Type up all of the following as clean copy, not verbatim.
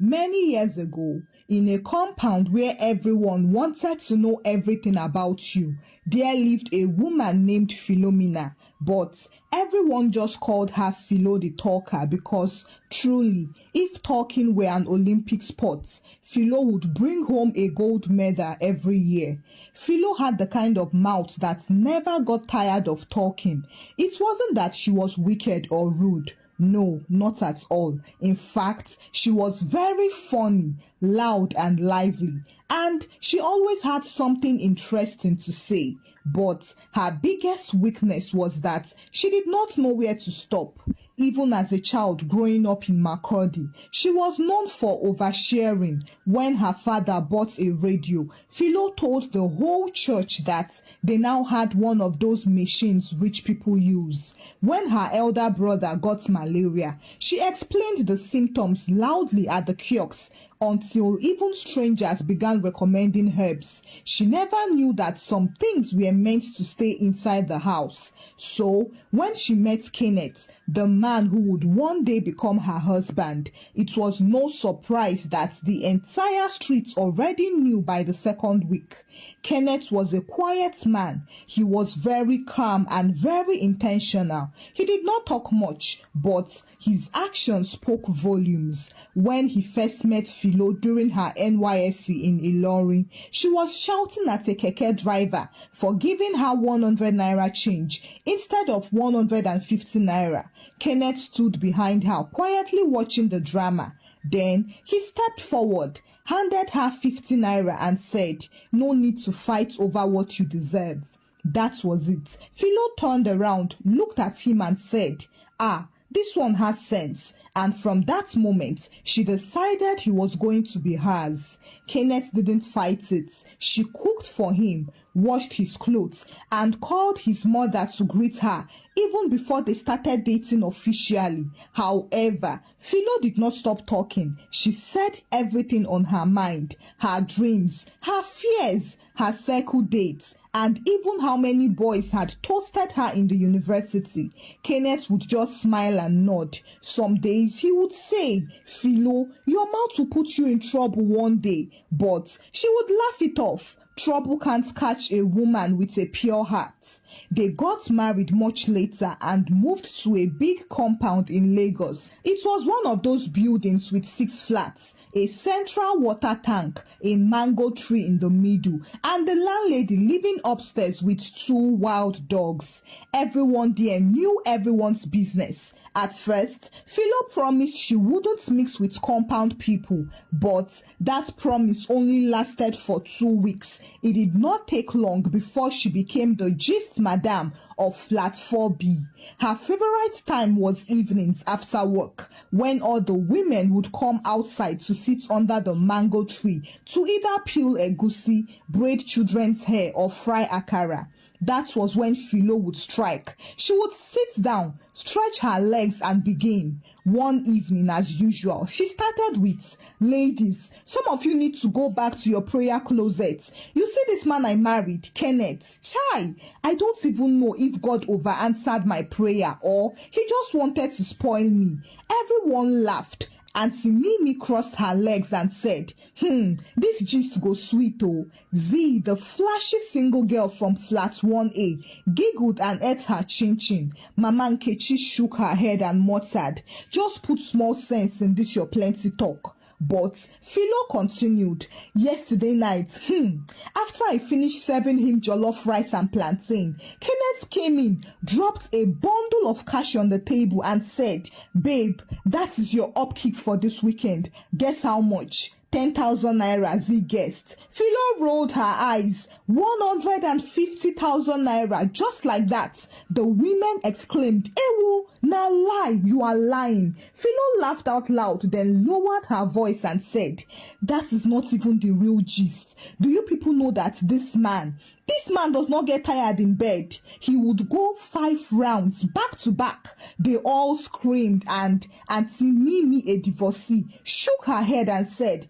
Many years ago, in a compound where everyone wanted to know everything about you, there lived a woman named Philomena, but everyone just called her Philo the Talker because truly, if talking were an Olympic sport, Philo would bring home a gold medal every year. Philo had the kind of mouth that never got tired of talking. It wasn't that she was wicked or rude. No, not at all. In fact, she was very funny, loud and lively, and she always had something interesting to say. But her biggest weakness was that she did not know where to stop. Even as a child growing up in Makurdi, she was known for oversharing. When her father bought a radio, Philo told the whole church that they now had one of those machines rich people use. When her elder brother got malaria, she explained the symptoms loudly at the kiosks until even strangers began recommending herbs. She never knew that some things were meant to stay inside the house. So, when she met Kenneth, the man who would one day become her husband, it was no surprise that the entire street already knew by the second week. Kenneth was a quiet man. He was very calm and very intentional. He did not talk much, but his actions spoke volumes. When he first met Philo during her NYSC in Ilorin, she was shouting at a keke driver for giving her 100 naira change instead of 150 naira. Kenneth stood behind her, quietly watching the drama. Then he stepped forward, handed her 50 naira and said, "No need to fight over what you deserve." That was it. Philo turned around, looked at him and said, "Ah, this one has sense." And from that moment, she decided he was going to be hers. Kenneth didn't fight it. She cooked for him, washed his clothes, and called his mother to greet her, even before they started dating officially. However, Philo did not stop talking. She said everything on her mind, her dreams, her fears, her circle dates, and even how many boys had toasted her in the university. Kenneth would just smile and nod. Some days he would say, "Philo, your mouth will put you in trouble one day," but she would laugh it off. Trouble can't catch a woman with a pure heart. They got married much later and moved to a big compound in Lagos. It was one of those buildings with 6 flats, a central water tank, a mango tree in the middle, and the landlady living upstairs with 2 wild dogs. Everyone there knew everyone's business. At first, Philo promised she wouldn't mix with compound people, but that promise only lasted for 2 weeks. It did not take long before she became the gist madam of flat 4B. Her favorite time was evenings after work, when all the women would come outside to sit under the mango tree to either peel egusi, braid children's hair, or fry akara. That was when Philo would strike. She would sit down, stretch her legs and begin. One evening, as usual, she started with, "Ladies, some of you need to go back to your prayer closet. You see this man I married, Kenneth. Chai, I don't even know if God over answered my prayer or he just wanted to spoil me." Everyone laughed. Auntie Mimi crossed her legs and said, "This gist go sweet oh." Z, the flashy single girl from flat 1A, giggled and ate her chin-chin. Mama Nkechi shook her head and muttered, "Just put small sense in this your plenty talk." But Philo continued, "Yesterday night, after I finished serving him jollof rice and plantain, Kenneth came in, dropped a bundle of cash on the table and said, 'Babe, that is your upkeep for this weekend. Guess how much?' 10,000 naira, Z guessed. Philo rolled her eyes. 150,000 naira, just like that. The women exclaimed, "Ewo, na lie, you are lying." Philo laughed out loud, then lowered her voice and said, "That is not even the real gist. Do you people know that this man does not get tired in bed? He would go 5 rounds back to back." They all screamed, and Auntie Mimi, a divorcee, shook her head and said,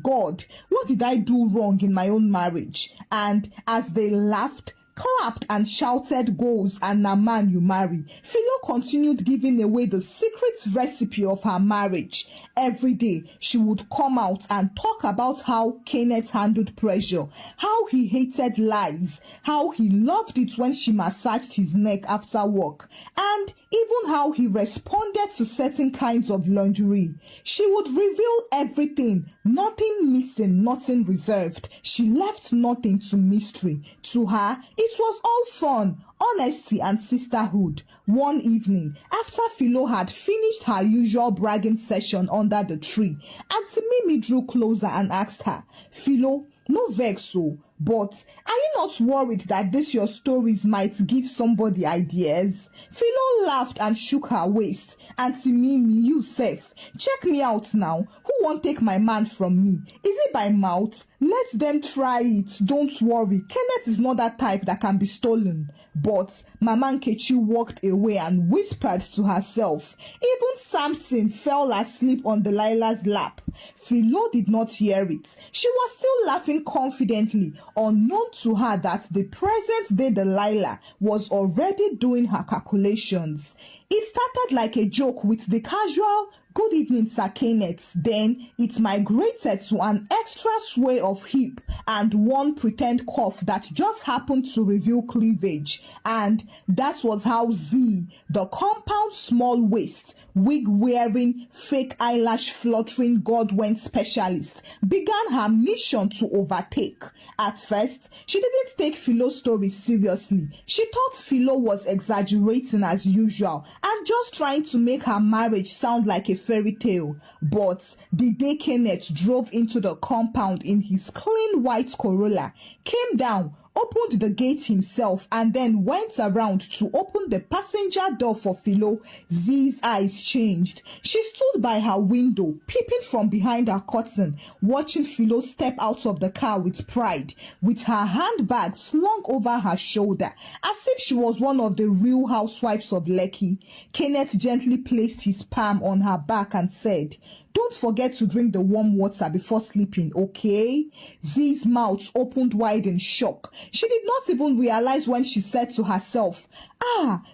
"God, what did I do wrong in my own marriage?" And as they laughed, clapped and shouted goals and na man you marry. Philo continued giving away the secret recipe of her marriage. Every day, she would come out and talk about how Kenneth handled pressure, how he hated lies, how he loved it when she massaged his neck after work, and even how he responded to certain kinds of lingerie. She would reveal everything, nothing missing, nothing reserved. She left nothing to mystery. To her, it was all fun, honesty and sisterhood. One evening, after Philo had finished her usual bragging session under the tree, Auntie Mimi drew closer and asked her, "Philo, no vex so, but are you not worried that this your stories might give somebody ideas?" Philo laughed and shook her waist. "Auntie Mimi, you sef, check me out now. Who won't take my man from me? Is it by mouth? Let them try it. Don't worry. Kenneth is not that type that can be stolen." But Mama Nkechi walked away and whispered to herself. Even Samson fell asleep on Delilah's lap. Philo did not hear it. She was still laughing confidently, unknown to her that the present-day Delilah was already doing her calculations. It started like a joke with the casual "Good evening, Sir Kenneth." Then it migrated to an extra sway of hip and one pretend cough that just happened to reveal cleavage. And that was how Z, the compound small waist, wig-wearing, fake eyelash-fluttering God-went specialist, began her mission to overtake. At first, she didn't take Philo's story seriously. She thought Philo was exaggerating as usual and just trying to make her marriage sound like a fairy tale. But the day Kenneth drove into the compound in his clean white Corolla, came down, opened the gate himself, and then went around to open the passenger door for Philo, Z's eyes changed. She stood by her window, peeping from behind her curtain, watching Philo step out of the car with pride, with her handbag slung over her shoulder, as if she was one of the real housewives of Lekki. Kenneth gently placed his palm on her back and said, "Don't forget to drink the warm water before sleeping, okay?" Z's mouth opened wide in shock. She did not even realize when she said to herself,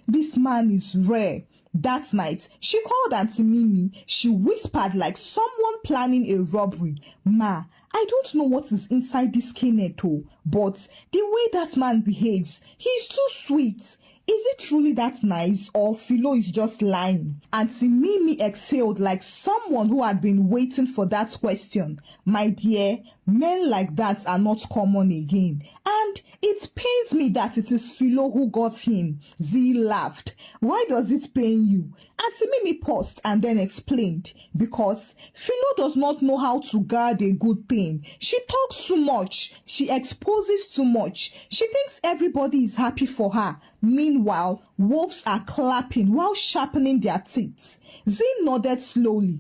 "This man is rare." That night, she called Auntie Mimi. She whispered like someone planning a robbery, "Ma, I don't know what is inside this Kenneth, but the way that man behaves, he's too sweet. Is it truly that nice, or Philo is just lying?" Auntie Mimi exhaled like someone who had been waiting for that question. "My dear, men like that are not common again. And it pains me that it is Philo who got him." Z laughed. "Why does it pain you?" Auntie Mimi paused and then explained. "Because Philo does not know how to guard a good thing. She talks too much. She exposes too much. She thinks everybody is happy for her. Meanwhile, wolves are clapping while sharpening their teeth." Z nodded slowly.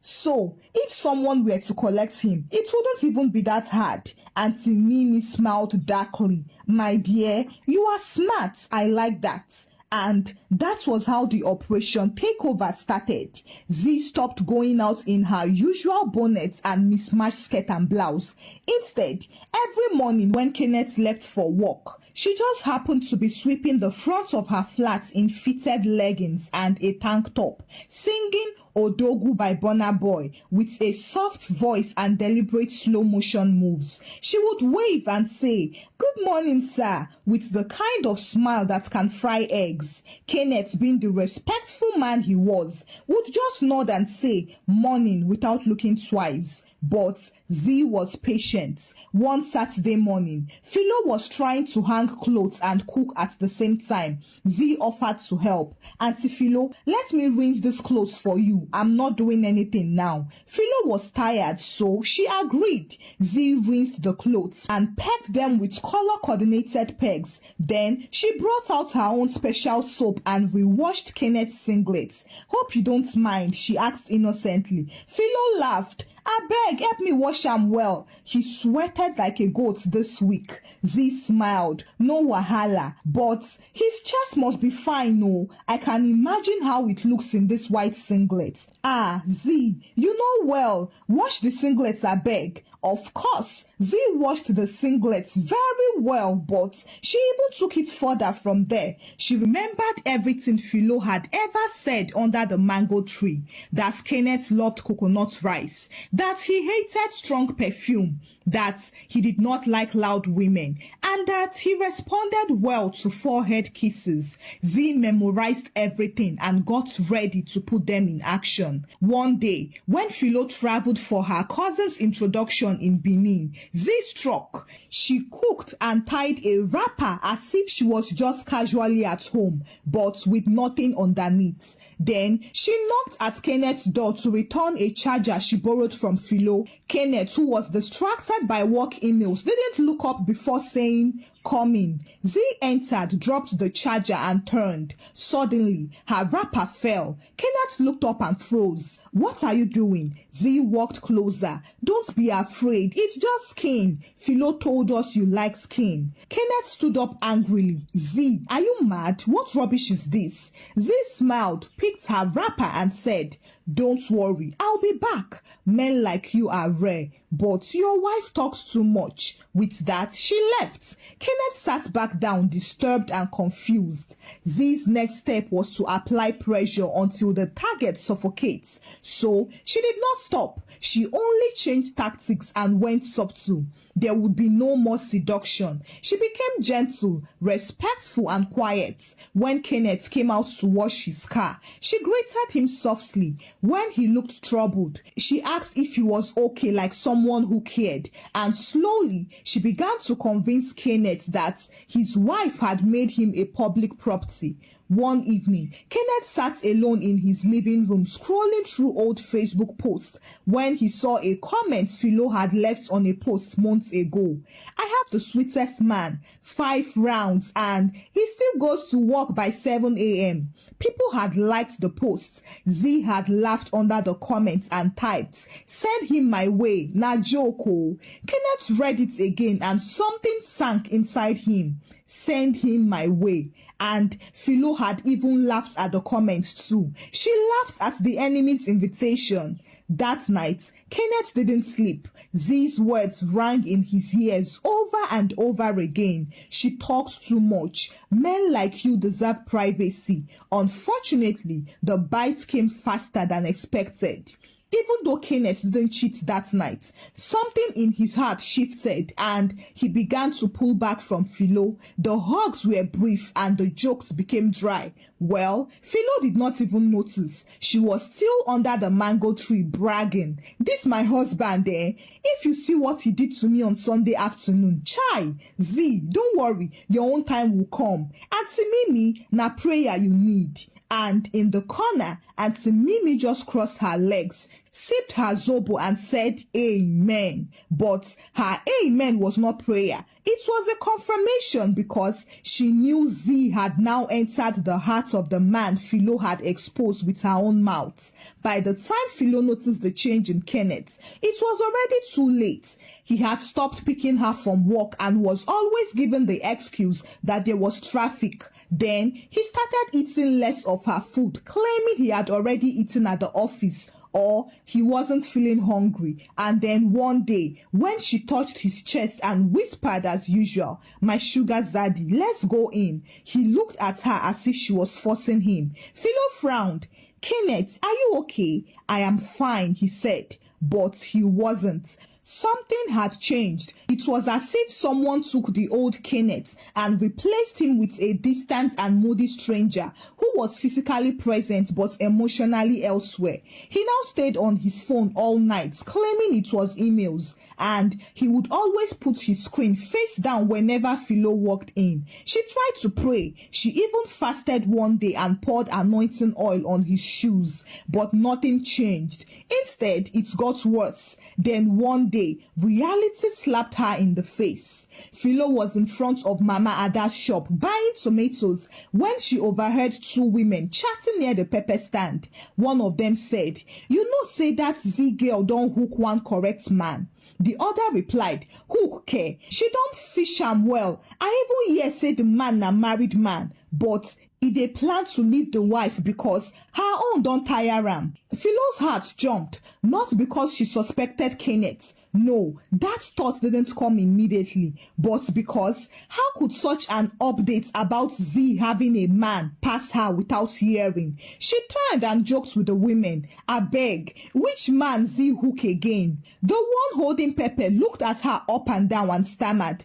So, if someone were to collect him, it wouldn't even be that hard." Auntie Mimi smiled darkly. "My dear, you are smart. I like that." And that was how the Operation Takeover started. Z stopped going out in her usual bonnet and mismatched skirt and blouse. Instead, every morning when Kenneth left for work, she just happened to be sweeping the front of her flat in fitted leggings and a tank top, singing Odogu by Burna Boy with a soft voice and deliberate slow motion moves. She would wave and say, "Good morning, sir," with the kind of smile that can fry eggs. Kenneth, being the respectful man he was, would just nod and say, "Morning," without looking twice. But Z was patient. One Saturday morning, Philo was trying to hang clothes and cook at the same time. Z offered to help. "Auntie Philo, let me rinse these clothes for you. I'm not doing anything now." Philo was tired, so she agreed. Z rinsed the clothes and pegged them with color-coordinated pegs. Then she brought out her own special soap and rewashed Kenneth's singlets. "Hope you don't mind," she asked innocently. Philo laughed. Abeg, help me wash am well. He sweated like a goat this week. Z smiled. No wahala. But his chest must be fine, no. I can imagine how it looks in this white singlet. Ah, Z, you know well. Wash the singlets, abeg. Of course, Z washed the singlets very well, but she even took it further from there. She remembered everything Philo had ever said under the mango tree, that Kenneth loved coconut rice, that he hated strong perfume, that he did not like loud women, and that he responded well to forehead kisses. Z memorized everything and got ready to put them in action. One day, when Philo traveled for her cousin's introduction in Benin, Z struck. She cooked and tied a wrapper as if she was just casually at home, but with nothing underneath. Then she knocked at Kenneth's door to return a charger she borrowed from Philo. Kenneth, who was distracted by work emails, didn't look up before saying, "Coming." Z entered, dropped the charger and turned. Suddenly, her wrapper fell. Kenneth looked up and froze. "What are you doing?" Z walked closer. "Don't be afraid. It's just skin. Philo told us you like skin." Kenneth stood up angrily. "Z, are you mad? What rubbish is this?" Z smiled, picked her wrapper and said, "Don't worry, I'll be back. Men like you are rare, but your wife talks too much." With that, she left. Kenneth sat back down, disturbed and confused. Z's next step was to apply pressure until the target suffocates. So she did not stop. She only changed tactics and went subtle. There would be no more seduction. She became gentle, respectful, and quiet. When Kenneth came out to wash his car, she greeted him softly. When he looked troubled, she asked if he was okay, like someone who cared. And slowly, she began to convince Kenneth that his wife had made him a public property. One evening, Kenneth sat alone in his living room scrolling through old Facebook posts when he saw a comment Philo had left on a post months ago. "I have the sweetest man, 5 rounds, and he still goes to work by 7 a.m. People had liked the post. Z had laughed under the comments and typed, "Send him my way, na joke oh." Kenneth read it again and something sank inside him. "Send him my way." And Philo had even laughed at the comments too. She laughed at the enemy's invitation. That night, Kenneth didn't sleep. Z's words rang in his ears over and over again. She talked too much. Men like you deserve privacy. Unfortunately, the bites came faster than expected. Even though Kenneth didn't cheat that night, something in his heart shifted and he began to pull back from Philo. The hugs were brief and the jokes became dry. Well, Philo did not even notice. She was still under the mango tree bragging. "This my husband, eh? If you see what he did to me on Sunday afternoon, chai! Z, don't worry, your own time will come. Auntie Mimi, na prayer you need." And in the corner, Auntie Mimi just crossed her legs, sipped her zobo and said amen. But her amen was not prayer. It was a confirmation because she knew Z had now entered the heart of the man Philo had exposed with her own mouth. By the time Philo noticed the change in Kenneth, it was already too late. He had stopped picking her from work and was always given the excuse that there was traffic. Then he started eating less of her food, claiming he had already eaten at the office or he wasn't feeling hungry. And then one day, when she touched his chest and whispered as usual, "My sugar zaddy, let's go in," he looked at her as if she was forcing him. Philo frowned. "Kenneth, are you okay?" "I am fine," he said. But he wasn't. Something had changed. It was as if someone took the old Kenneth and replaced him with a distant and moody stranger who was physically present but emotionally elsewhere. He now stayed on his phone all night, claiming it was emails. and he would always put his screen face down whenever Philo walked in. She tried to pray. She even fasted one day and poured anointing oil on his shoes, but nothing changed. Instead, it got worse. Then one day, reality slapped her in the face. Philo was in front of Mama Ada's shop buying tomatoes when she overheard two women chatting near the pepper stand. One of them said, "You know say that Z girl don't hook one correct man." The other replied, "Hook care, she don't fish am well. I even hear say the man na married man, but they plan to leave the wife because her own don't tire am." Philo's heart jumped, not because she suspected Kenneth. No, that thought didn't come immediately, but because how could such an update about Z having a man pass her without hearing? She turned and joked with the women. "Abeg, which man Z hook again?" The one holding Pepper looked at her up and down and stammered,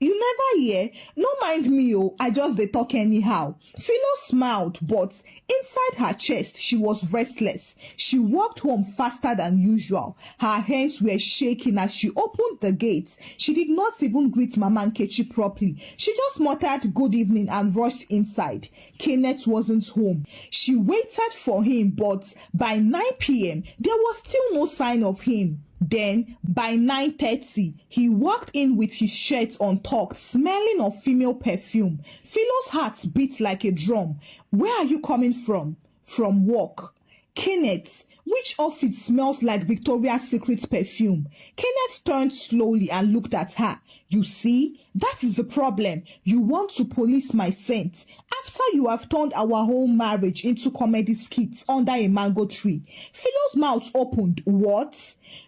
You never hear? No mind me, oh, I just dey talk anyhow." Philo smiled, but inside her chest, she was restless. She walked home faster than usual. Her hands were shaking as she opened the gate. She did not even greet Mama Nkechi properly. She just muttered good evening and rushed inside. Kenneth wasn't home. She waited for him, but by 9 p.m., there was still no sign of him. Then, by 9:30, he walked in with his shirt untucked, smelling of female perfume. Philo's heart beat like a drum. "Where are you coming from?" "From work." "Kenneth, which office smells like Victoria's Secret perfume?" Kenneth turned slowly and looked at her. "You see, that is the problem. You want to police my scent after you have turned our whole marriage into comedy skits under a mango tree." Philo's mouth opened. "What?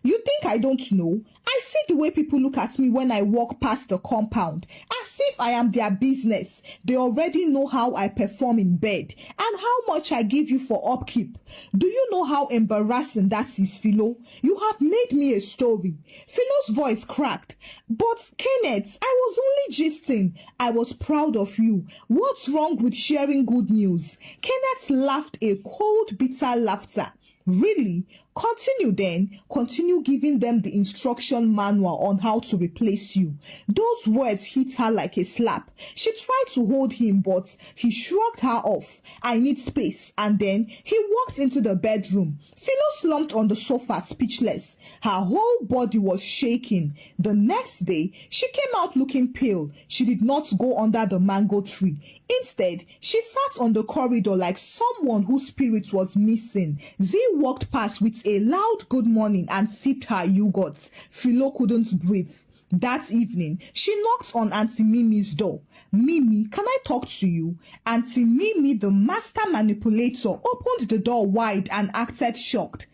You think I don't know? I see the way people look at me when I walk past the compound, as if I am their business. They already know how I perform in bed and how much I give you for upkeep. Do you know how embarrassing that is, Philo? You have made me a story." Philo's voice cracked. "But Kenneth, I was only gisting. I was proud of you. What's wrong with sharing good news?" Kenneth laughed a cold, bitter laughter. "Really? Continue then. Continue giving them the instruction manual on how to replace you." Those words hit her like a slap. She tried to hold him, but he shrugged her off. "I need space." And then he walked into the bedroom. Philo slumped on the sofa, speechless. Her whole body was shaking. The next day, she came out looking pale. She did not go under the mango tree. Instead, she sat on the corridor like someone whose spirit was missing. Z walked past with a loud good morning and sipped her yogurt. Philo couldn't breathe. That evening, she knocked on Auntie Mimi's door. "Mimi, can I talk to you?" Auntie Mimi, the master manipulator, opened the door wide and acted shocked.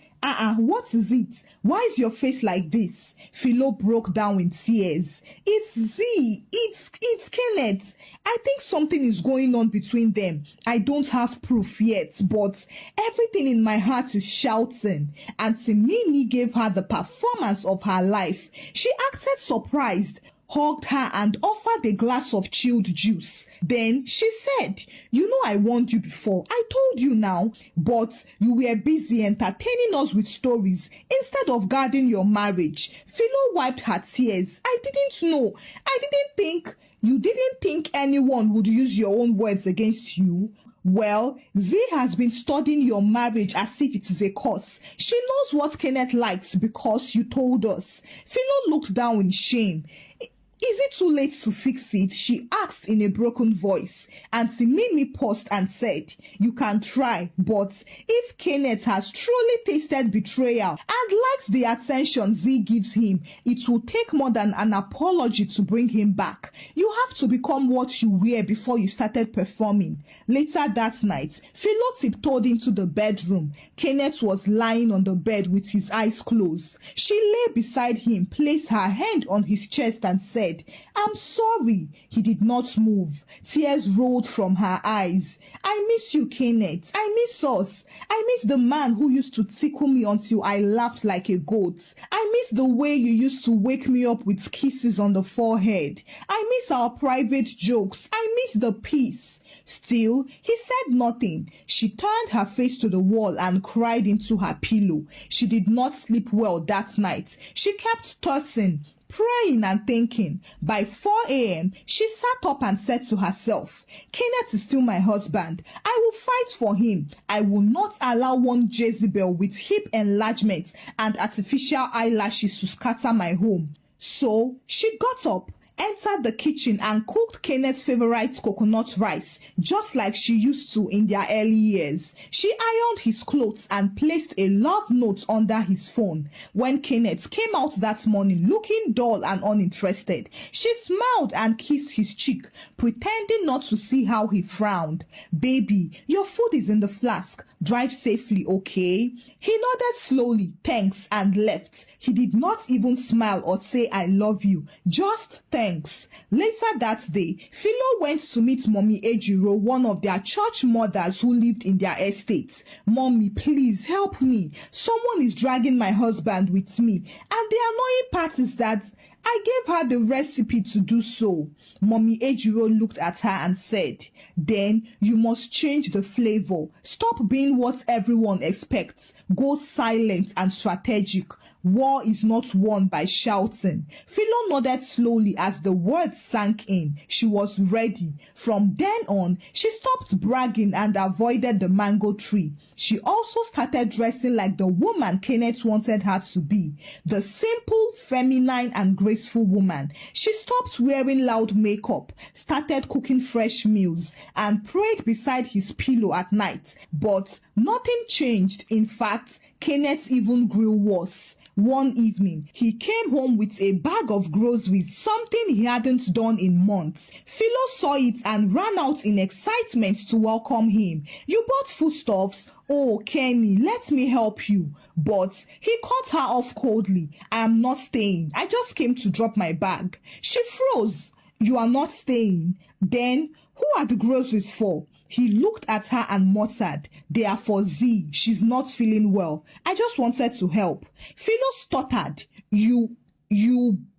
What is it? Why is your face like this?" Philo broke down in tears. "It's Z. It's Kenneth. I think something is going on between them. I don't have proof yet, but everything in my heart is shouting." Auntie Mimi gave her the performance of her life. She acted surprised, hugged her and offered a glass of chilled juice. Then she said, "You know I warned you before. I told you now. But you were busy entertaining us with stories instead of guarding your marriage." Philo wiped her tears. "I didn't know. I didn't think." "You didn't think anyone would use your own words against you? Well, Z has been studying your marriage as if it is a course. She knows what Kenneth likes because you told us." Philo looked down in shame. "Is it too late to fix it?" she asked in a broken voice. Auntie Mimi paused and said, "You can try, but if Kenneth has truly tasted betrayal and likes the attention Z gives him, it will take more than an apology to bring him back. You have to become what you were before you started performing." Later that night, Philo tiptoed into the bedroom. Kenneth was lying on the bed with his eyes closed. She lay beside him, placed her hand on his chest and said, "I'm sorry." He did not move. Tears rolled from her eyes. "I miss you, Kenneth. I miss us. I miss the man who used to tickle me until I laughed like a goat. I miss the way you used to wake me up with kisses on the forehead. I miss our private jokes. I miss the peace." Still, he said nothing. She turned her face to the wall and cried into her pillow. She did not sleep well that night. She kept tossing, praying and thinking. By 4 a.m., she sat up and said to herself, Kenneth is still my husband. I will fight for him. I will not allow one Jezebel with hip enlargements and artificial eyelashes to scatter my home. So she got up, entered the kitchen and cooked Kenneth's favorite coconut rice, just like she used to in their early years. She ironed his clothes and placed a love note under his phone. When Kenneth came out that morning looking dull and uninterested, she smiled and kissed his cheek, pretending not to see how he frowned. Baby, your food is in the flask. Drive safely, okay? He nodded slowly, thanks, and left. He did not even smile or say I love you, just thanks. Later that day, Philo went to meet Mommy Ejiro, one of their church mothers who lived in their estate. Mommy, please help me. Someone is dragging my husband with me, and the annoying part is that I gave her the recipe to do so. Mommy Ejiro looked at her and said, then you must change the flavor. Stop being what everyone expects. Go silent and strategic. War is not won by shouting. Philo nodded slowly as the words sank in. She was ready. From then on, she stopped bragging and avoided the mango tree. She also started dressing like the woman Kenneth wanted her to be. The simple, feminine, and graceful woman. She stopped wearing loud makeup, started cooking fresh meals, and prayed beside his pillow at night. But nothing changed. In fact, Kenneth even grew worse. One evening, he came home with a bag of groceries, something he hadn't done in months. Philo saw it and ran out in excitement to welcome him. You bought foodstuffs? Oh, Kenny, let me help you. But he cut her off coldly. I am not staying. I just came to drop my bag. She froze. You are not staying? Then, who are the groceries for? He looked at her and muttered, they are for Z. She's not feeling well. I just wanted to help. Philo stuttered. You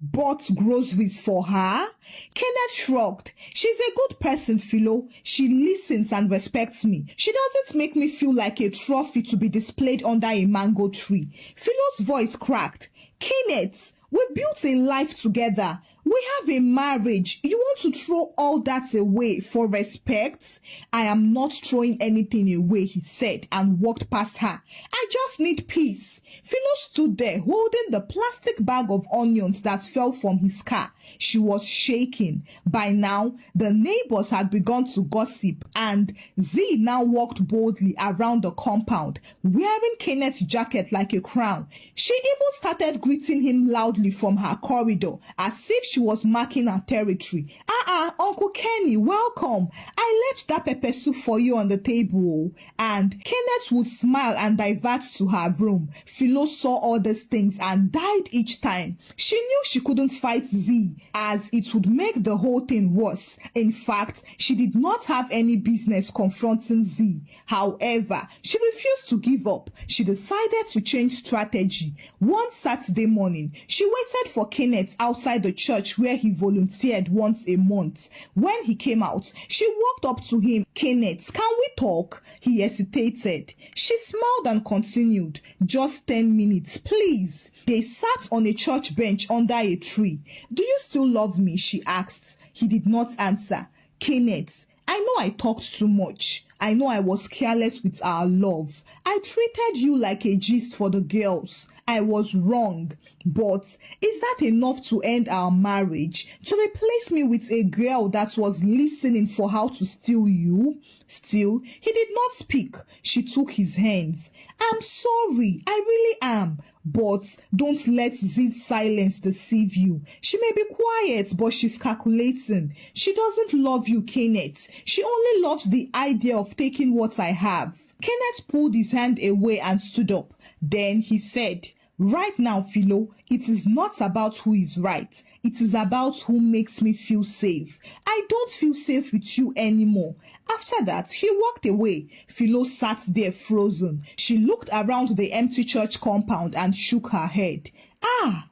bought groceries for her? Kenneth shrugged. She's a good person, Philo. She listens and respects me. She doesn't make me feel like a trophy to be displayed under a mango tree. Philo's voice cracked. Kenneth, we've built a life together. We have a marriage. You want to throw all that away for respect? I am not throwing anything away, he said, and walked past her. I just need peace. Philo stood there holding the plastic bag of onions that fell from his car. She was shaking. By now, the neighbors had begun to gossip, and Z now walked boldly around the compound, wearing Kenneth's jacket like a crown. She even started greeting him loudly from her corridor, as if she was marking her territory. Uncle Kenny, welcome. I left that pepper soup for you on the table. And Kenneth would smile and divert to her room. Philo saw all these things and died each time. She knew she couldn't fight Z, as it would make the whole thing worse. In fact, she did not have any business confronting Z. However, she refused to give up. She decided to change strategy. One Saturday morning, she waited for Kenneth outside the church where he volunteered once a month. When he came out, she walked up to him. Kenneth, can we talk? He hesitated. She smiled and continued. Just 10 minutes, please. They sat on a church bench under a tree. Do you still love me? She asked. He did not answer. Kenneth, I know I talked too much. I know I was careless with our love. I treated you like a gist for the girls. I was wrong. But is that enough to end our marriage? To replace me with a girl that was listening for how to steal you? Still, he did not speak. She took his hands. I'm sorry. I really am. But don't let Z's silence deceive you. She may be quiet, but she's calculating. She doesn't love you, Kenneth. She only loves the idea of taking what I have. Kenneth pulled his hand away and stood up. Then he said, right now, Philo, it is not about who is right. It is about who makes me feel safe. I don't feel safe with you anymore. After that, he walked away. Philo sat there frozen. She looked around the empty church compound and shook her head.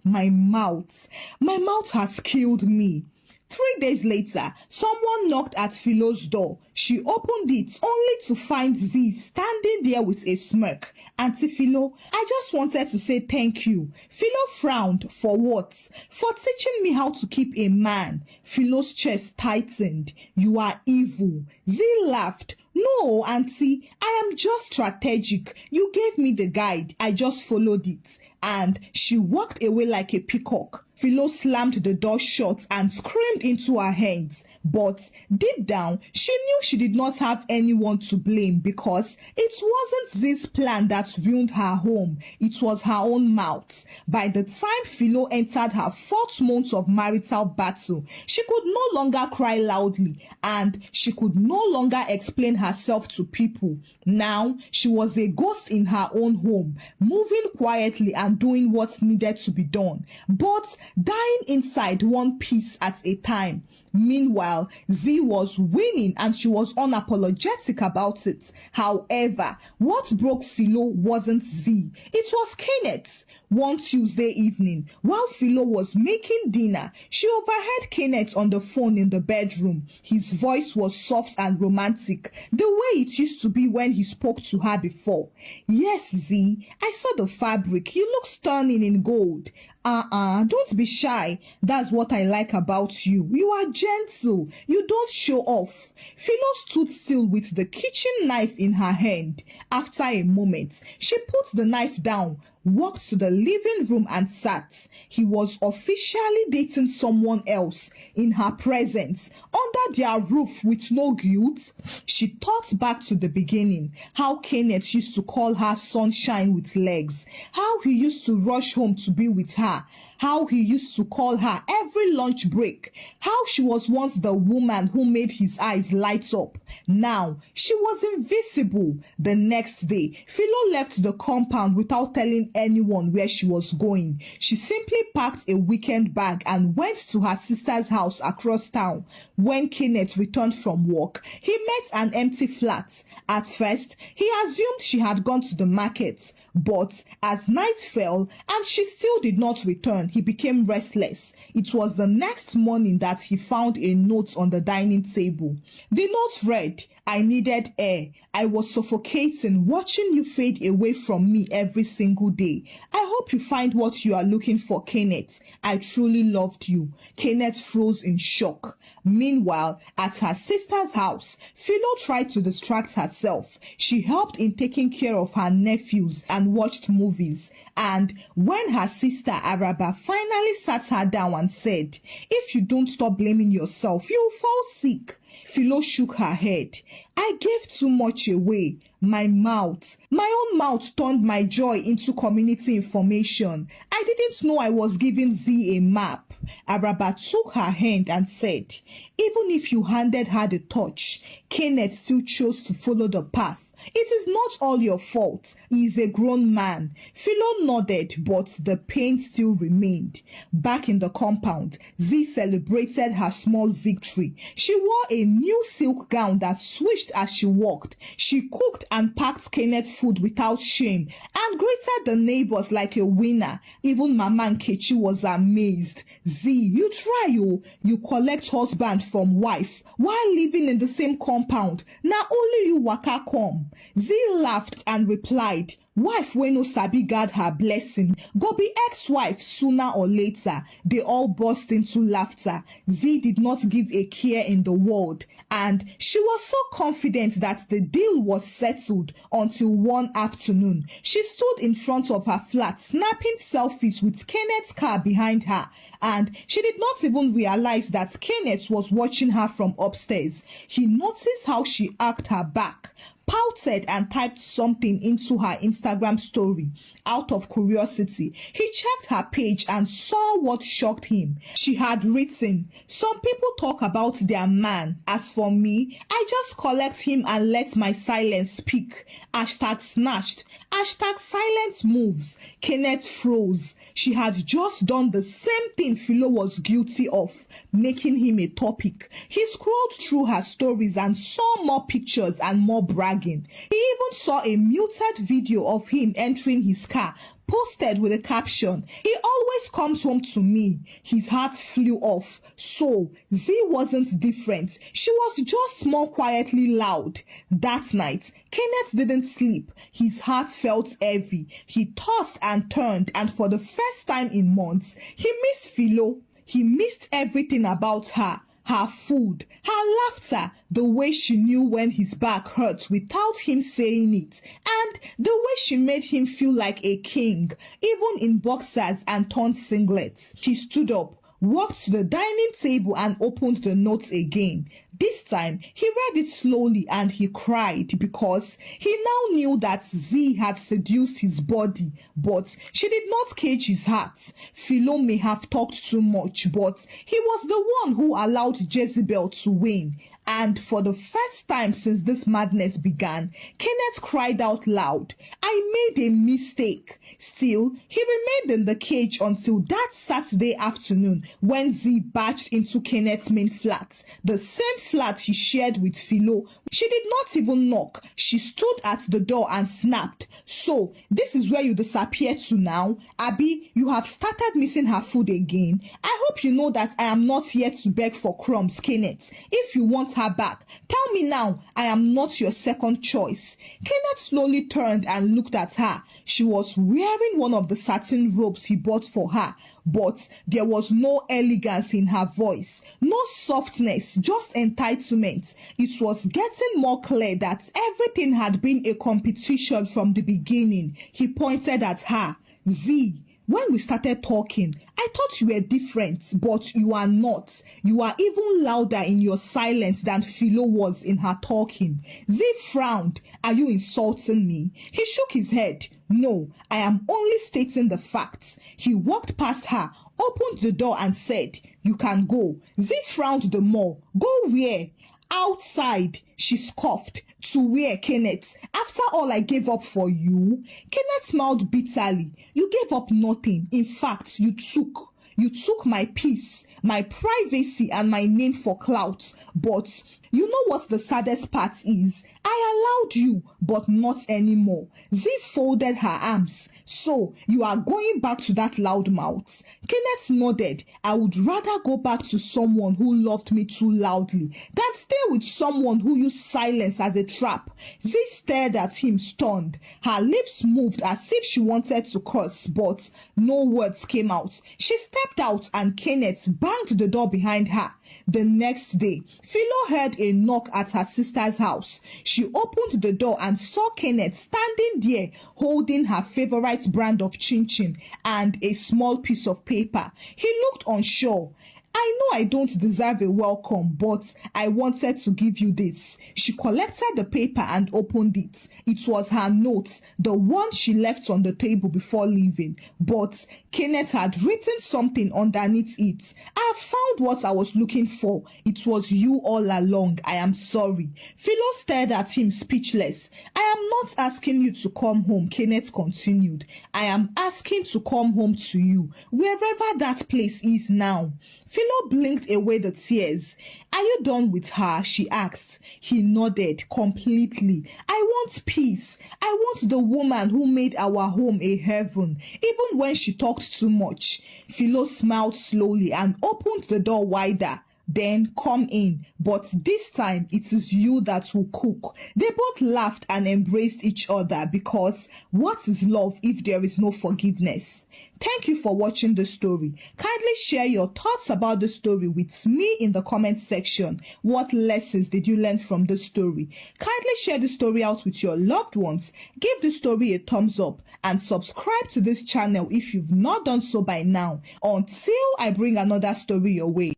My mouth. My mouth has killed me. 3 days later, someone knocked at Philo's door. She opened it only to find Z standing there with a smirk. Auntie Philo, I just wanted to say thank you. Philo frowned. For what? For teaching me how to keep a man. Philo's chest tightened. You are evil. Z laughed. No, Auntie, I am just strategic. You gave me the guide. I just followed it. And she walked away like a peacock. Philo slammed the door shut and screamed into her hands. But deep down, she knew she did not have anyone to blame because it wasn't Z's plan that ruined her home. It was her own mouth. By the time Philo entered her 4th month of marital battle, she could no longer cry loudly and she could no longer explain herself to people. Now, she was a ghost in her own home, moving quietly and doing what needed to be done, but dying inside one piece at a time. Meanwhile, Z was winning and she was unapologetic about it. However, what broke Philo wasn't Z. It was Kenneth. One Tuesday evening, while Philo was making dinner, she overheard Kenneth on the phone in the bedroom. His voice was soft and romantic, the way it used to be when he spoke to her before. Yes, Z, I saw the fabric. You look stunning in gold. Don't be shy. That's what I like about you. You are gentle. You don't show off. Philo stood still with the kitchen knife in her hand. After a moment, she put the knife down, walked to the living room and sat. He was officially dating someone else in her presence, under their roof with no guilt. She thought back to the beginning, how Kenneth used to call her sunshine with legs, how he used to rush home to be with her, how he used to call her every lunch break, how she was once the woman who made his eyes light up. Now, she was invisible. The next day, Philo left the compound without telling anyone where she was going. She simply packed a weekend bag and went to her sister's house across town. When Kenneth returned from work, he met an empty flat. At first, he assumed she had gone to the market. But as night fell and she still did not return, he became restless. It was the next morning that he found a note on the dining table. The note read, I needed air. I was suffocating watching you fade away from me every single day. I hope you find what you are looking for, Kenneth. I truly loved you. Kenneth froze in shock. Meanwhile, at her sister's house, Philo tried to distract herself. She helped in taking care of her nephews and watched movies. And when her sister Araba finally sat her down and said, if you don't stop blaming yourself, you'll fall sick, Philo shook her head. I gave too much away. My own mouth turned my joy into community information. I didn't know I was giving Z a map. Araba took her hand and said, even if you handed her the torch, Kenneth still chose to follow the path. It is not all your fault. He is a grown man. Philo nodded, but the pain still remained. Back in the compound, Z celebrated her small victory. She wore a new silk gown that swished as she walked. She cooked and packed Kenneth's food without shame and greeted the neighbors like a winner. Even Mama Nkechi was amazed. Z, you try, you collect husband from wife while living in the same compound. Now only you waka come. Z laughed and replied, wife wey no sabi guard her blessing go be ex-wife sooner or later. They all burst into laughter. Z did not give a care in the world, and she was so confident that the deal was settled until one afternoon. She stood in front of her flat snapping selfies with Kenneth's car behind her, and she did not even realize that Kenneth was watching her from upstairs. He noticed how she arched her back, pouted and typed something into her Instagram story. Out of curiosity, he checked her page and saw what shocked him. She had written, some people talk about their man. As for me, I just collect him and let my silence speak. Hashtag snatched. Hashtag silence moves. Kenneth froze. She had just done the same thing Philo was guilty of, making him a topic. He scrolled through her stories and saw more pictures and more bragging. He even saw a muted video of him entering his car, posted with a caption, "He always comes home to me." His heart flew off. So Z wasn't different. She was just more quietly loud. That night, Kenneth didn't sleep. His heart felt heavy. He tossed and turned, and for the first time in months, he missed Philo. He missed everything about her. Her food, her laughter, the way she knew when his back hurt without him saying it, and the way she made him feel like a king, even in boxers and torn singlets. He stood up, walked to the dining table and opened the note again. This time, he read it slowly and he cried because he now knew that Z had seduced his body, but she did not cage his heart. Philo may have talked too much, but he was the one who allowed Jezebel to win. And for the first time since this madness began, Kenneth cried out loud, "I made a mistake." Still, he remained in the cage until that Saturday afternoon when Z barged into Kenneth's main flat, the same flat he shared with Philo. She did not even knock. She stood at the door and snapped, "So, this is where you disappeared to now? Abby, you have started missing her food again. I hope you know that I am not here to beg for crumbs, Kenneth. If you want her back, tell me now. I am not your second choice." Kenneth slowly turned and looked at her. She was wearing one of the satin robes he bought for her, but there was no elegance in her voice, no softness, just entitlement. It was getting more clear that everything had been a competition from the beginning. He pointed at her. "Z, when we started talking, I thought you were different, but you are not. You are even louder in your silence than Philo was in her talking." Z frowned. "Are you insulting me?" He shook his head. "No, I am only stating the facts." He walked past her, opened the door and said, "You can go." Z frowned the more. "Go where?" "Outside," she scoffed. "To where, Kenneth? After all I gave up for you?" Kenneth smiled bitterly. "You gave up nothing. In fact, you took my peace, my privacy, and my name for clout. But you know what the saddest part is? I allowed you, but not anymore." Z folded her arms. "So, you are going back to that loudmouth?" Kenneth nodded. "I would rather go back to someone who loved me too loudly than stay with someone who used silence as a trap." Z stared at him stunned. Her lips moved as if she wanted to curse, but no words came out. She stepped out and Kenneth banged the door behind her. The next day, Philo heard a knock at her sister's house. She opened the door and saw Kenneth standing there holding her favorite brand of chin-chin and a small piece of paper. He looked unsure. "I know I don't deserve a welcome, but I wanted to give you this." She collected the paper and opened it. It was her note, the one she left on the table before leaving. But Kenneth had written something underneath it. "I have found what I was looking for. It was you all along. I am sorry." Philo stared at him speechless. "I am not asking you to come home," Kenneth continued. "I am asking to come home to you, wherever that place is now." Philo blinked away the tears. "Are you done with her?" she asked. He nodded completely. "I want peace. I want the woman who made our home a heaven, even when she talked too much." Philo smiled slowly and opened the door wider. "Then come in, but this time it is you that will cook." They both laughed and embraced each other because what is love if there is no forgiveness? Thank you for watching the story. Kindly share your thoughts about the story with me in the comment section. What lessons did you learn from the story? Kindly share the story out with your loved ones. Give the story a thumbs up and subscribe to this channel if you've not done so by now. Until I bring another story your way.